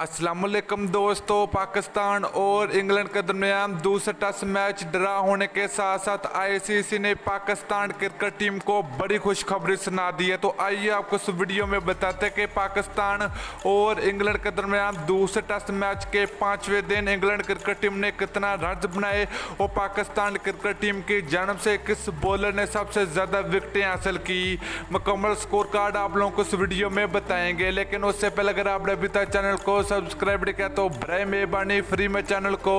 अस्सलाम वालेकुम दोस्तों। पाकिस्तान और इंग्लैंड के दरमियान दूसरा टेस्ट मैच ड्रा होने के साथ साथ आईसीसी ने पाकिस्तान क्रिकेट टीम को बड़ी खुशखबरी सुना दी है। तो आइए आपको इस वीडियो में बताते हैं कि पाकिस्तान और इंग्लैंड के दरमियान दूसरे टेस्ट मैच के 5वें दिन इंग्लैंड क्रिकेट टीम ने कितना रन बनाए और पाकिस्तान क्रिकेट टीम की जानब से किस बॉलर ने सबसे ज़्यादा विकेटें हासिल की। मुकम्मल स्कोर कार्ड आप लोगों को इस वीडियो में बताएंगे, लेकिन उससे पहले अगर आपने अभी तक चैनल को सब्सक्राइब नहीं किया तो बराए मेहरबानी फ्री में चैनल को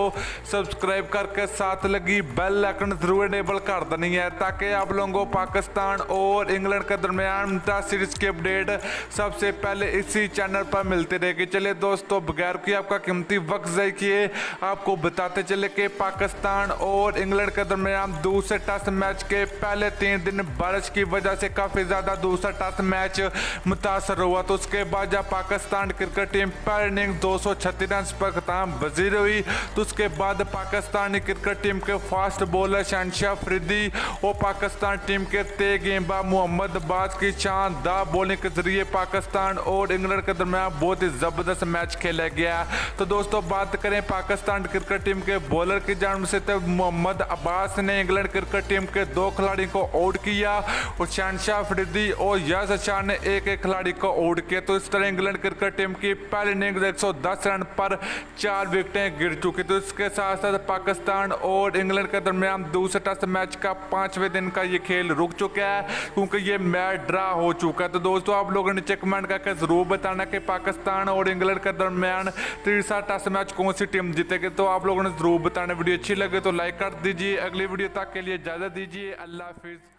सब्सक्राइब करके साथ लगी बेल आइकन जरूर इनेबल कर देनी है, ताकि आप लोगों को पाकिस्तान और इंग्लैंड के दरमियान टेस्ट सीरीज की अपडेट सबसे पहले इसी चैनल पर मिलती रहेगी। चलिए दोस्तों, बगैर कि आपका कीमती वक्त ज़ाया किए आपको बताते चले कि पाकिस्तान और इंग्लैंड के दरमियान दूसरे टेस्ट मैच के पहले 3 दिन बारिश की वजह से काफ़ी ज़्यादा दूसरा टेस्ट मैच मुतासर हुआ। तो उसके बाद जब पाकिस्तान क्रिकेट टीम पहले इनिंग 236 रन पर खत्म वजीर हुई, तो उसके बाद पाकिस्तानी क्रिकेट टीम के फास्ट बॉलर शहनशाह अफरीदी और पाकिस्तान टीम के तेज गेंदबाज मोहम्मद अब्बास की शानदार बॉलिंग के जरिए पाकिस्तान और इंग्लैंड के दरमियान बहुत ही ज़बरदस्त मैच खेला गया। तो दोस्तों, बात करें पाकिस्तान क्रिकेट टीम के बॉलर की जानब से, तो मोहम्मद अब्बास ने इंग्लैंड क्रिकेट टीम के 2 खिलाड़ी को आउट किया और शहनशाह अफरीदी और यासिर शाह ने एक खिलाड़ी को आउट किया। तो इस तरह इंग्लैंड क्रिकेट टीम की पहली इनिंग 110 रन पर 4 विकेटें गिर चुकी। तो इसके साथ साथ पाकिस्तान और इंग्लैंड के दरमियान दूसरे टेस्ट मैच का 5वें दिन का ये खेल रुक चुका है, क्योंकि ये मैच ड्रा हो चुका है। तो दोस्तों, आप लोगों ने नीचे कमेंट करके जरूर बताना कि पाकिस्तान और इंग्लैंड के दरमियान तीसरा टेस्ट मैच कौन सी टीम जीतेगी। तो आप लोगों ने जरूर बताना। वीडियो अच्छी लगे तो लाइक कर दीजिए। अगली वीडियो तक के लिए इजाजत दीजिए। अल्लाह हाफिज़।